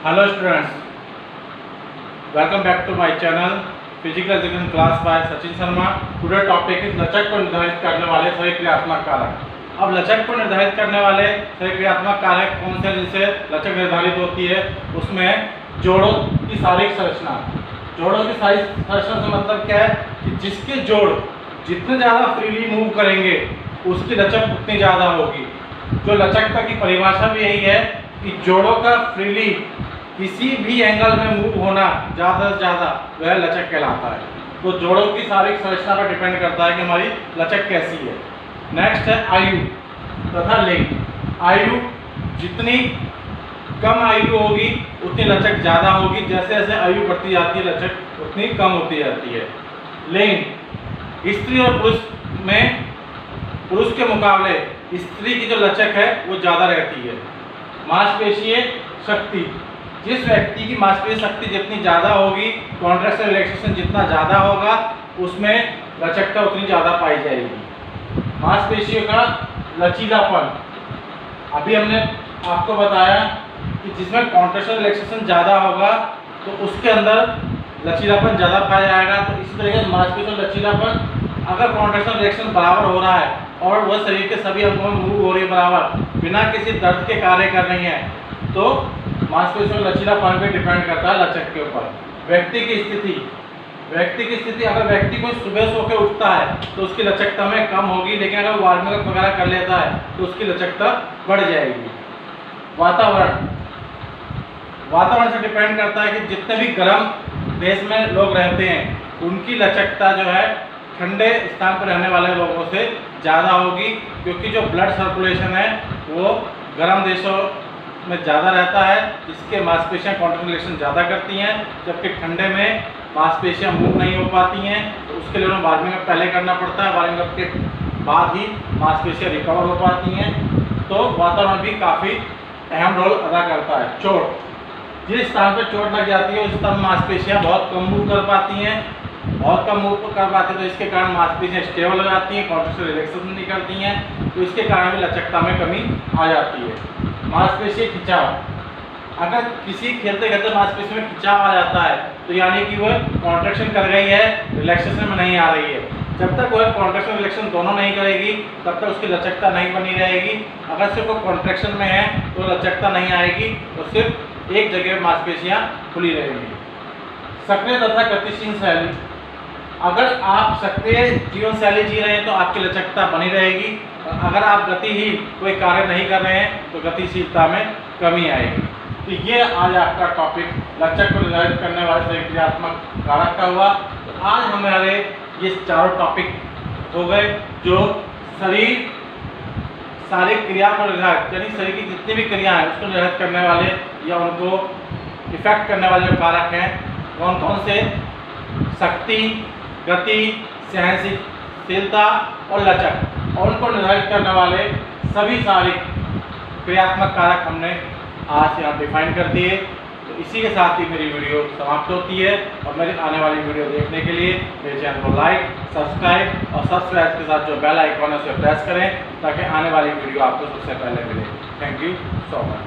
Hello students, welcome back to my channel physical education class by Sachin Sharma. Today topic is लचक को निर्धारित करने वाले सभी क्रियात्मक कारक। अब लचक को निर्धारित करने वाले सभी क्रियात्मक कारक कौन से जिनसे लचक निर्धारित होती है, उसमें जोड़ों की शारीरिक संरचना। जोड़ों की शारीरिक संरचना से मतलब क्या है कि जिसके जोड़ जितने ज़्यादा फ्रीली मूव करेंगे उसकी लचक उतनी ज़्यादा होगी। जो लचकता की परिभाषा भी यही है कि जोड़ों का फ्रीली किसी भी एंगल में मूव होना ज़्यादा से ज़्यादा वह लचक कहलाता है। तो जोड़ों की शारीरिक संरचना पर डिपेंड करता है कि हमारी लचक कैसी है। नेक्स्ट है आयु तथा लिंग। आयु जितनी कम आयु होगी उतनी लचक ज़्यादा होगी, जैसे जैसे आयु बढ़ती जाती है लचक उतनी कम होती जाती है। लिंग स्त्री और पुरुष में पुरुष के मुकाबले स्त्री की जो लचक है वो ज़्यादा रहती है। मांसपेशीय शक्ति, जिस व्यक्ति की मांसपेशीय शक्ति जितनी ज़्यादा होगी, कॉन्ट्रैक्शन रिलैक्सेशन जितना ज़्यादा होगा, उसमें लचकता उतनी ज़्यादा पाई जाएगी। मांसपेशियों का लचीलापन, अभी हमने आपको बताया कि जिसमें कॉन्ट्रैक्शन रिलैक्सेशन ज़्यादा होगा तो उसके अंदर लचीलापन ज़्यादा पाया जाएगा। तो इसी तरीके से मांसपेशियों का लचीलापन, अगर कॉन्ट्रैक्शन रिएक्शन बराबर हो रहा है और वह शरीर के सभी अंगों में मूव हो रही है बराबर, बिना किसी दर्द के कार्य कर रही है, तो मांसपेशियों का लचीलापन पे डिपेंड करता है लचक के ऊपर। व्यक्ति की स्थिति, अगर व्यक्ति को सुबह सो के उठता है तो उसकी लचकता में कम होगी, लेकिन अगर वार्मिंग अप वगैरह कर लेता है तो उसकी लचकता बढ़ जाएगी। वातावरण से डिपेंड करता है कि जितने भी गर्म देश में लोग रहते हैं उनकी लचकता जो है ठंडे स्थान पर रहने वाले लोगों से ज़्यादा होगी, क्योंकि जो ब्लड सर्कुलेशन है वो गर्म देशों में ज़्यादा रहता है, इसके मांसपेशियाँ कॉन्ट्रैक्शन ज़्यादा करती हैं, जबकि ठंडे में मांसपेशियाँ मूव नहीं हो पाती हैं। तो उसके लिए उन्हें वार्मिंग अप पहले करना पड़ता है, वार्मिंग अप के बाद ही मांसपेशियाँ रिकवर हो पाती हैं। तो वातावरण भी काफ़ी अहम रोल अदा करता है। चोट, जिस स्थान पर चोट लग जाती है उस स्थान में मांसपेशियाँ बहुत कम मूव कर पाती हैं, तो इसके कारण मांसपेशियाँ स्टेबल हो जाती हैं, कॉन्ट्रैक्शन रिलैक्सेशन नहीं करती हैं, तो इसके कारण भी लचकता में कमी आ जाती है। मांसपेशीय खिंचाव, अगर किसी खेलते खेलते मांसपेशी में खिंचाव आ जाता है तो यानी कि वह कॉन्ट्रैक्शन कर गई है, रिलैक्सेशन में नहीं आ रही है। जब तक वह कॉन्ट्रैक्शन रिलैक्सेशन दोनों नहीं करेगी तब तक उसकी लचकता नहीं बनी रहेगी। अगर सिर्फ वो कॉन्ट्रैक्शन में है तो लचकता नहीं आएगी, तो सिर्फ एक जगह मांसपेशियाँ खुली रहेंगी। सक्रिय तथा गतिशील शैली, अगर आप सक्रिय जीवन शैली जी रहे हैं तो आपकी लचकता बनी रहेगी, अगर आप गतिहीन कोई कार्य नहीं कर रहे हैं तो गतिशीलता में कमी आएगी। तो ये आज आपका टॉपिक लचक को निर्धारित करने वाले सभी क्रियात्मक कारक का हुआ। तो आज हमारे ये चारों टॉपिक हो गए जो शरीर शारीरिक क्रिया को निर्धारित, यानी शरीर की जितनी भी क्रिया है उसको निर्धारित करने वाले या उनको इफेक्ट करने वाले जो कारक हैं कौन कौन से, शक्ति, गति, सहनशीलता और लचक, और उनको निर्धारित करने वाले सभी शारीरिक क्रियात्मक कारक हमने आज यहाँ डिफाइन कर दिए। तो इसी के साथ ही मेरी वीडियो समाप्त होती है, और मेरी आने वाली वीडियो देखने के लिए मेरे चैनल को लाइक, सब्सक्राइब और सब्सक्राइब के साथ जो बेल आइकॉन है उसे प्रेस करें ताकि आने वाली वीडियो आपको सबसे पहले मिले। Thank you so much.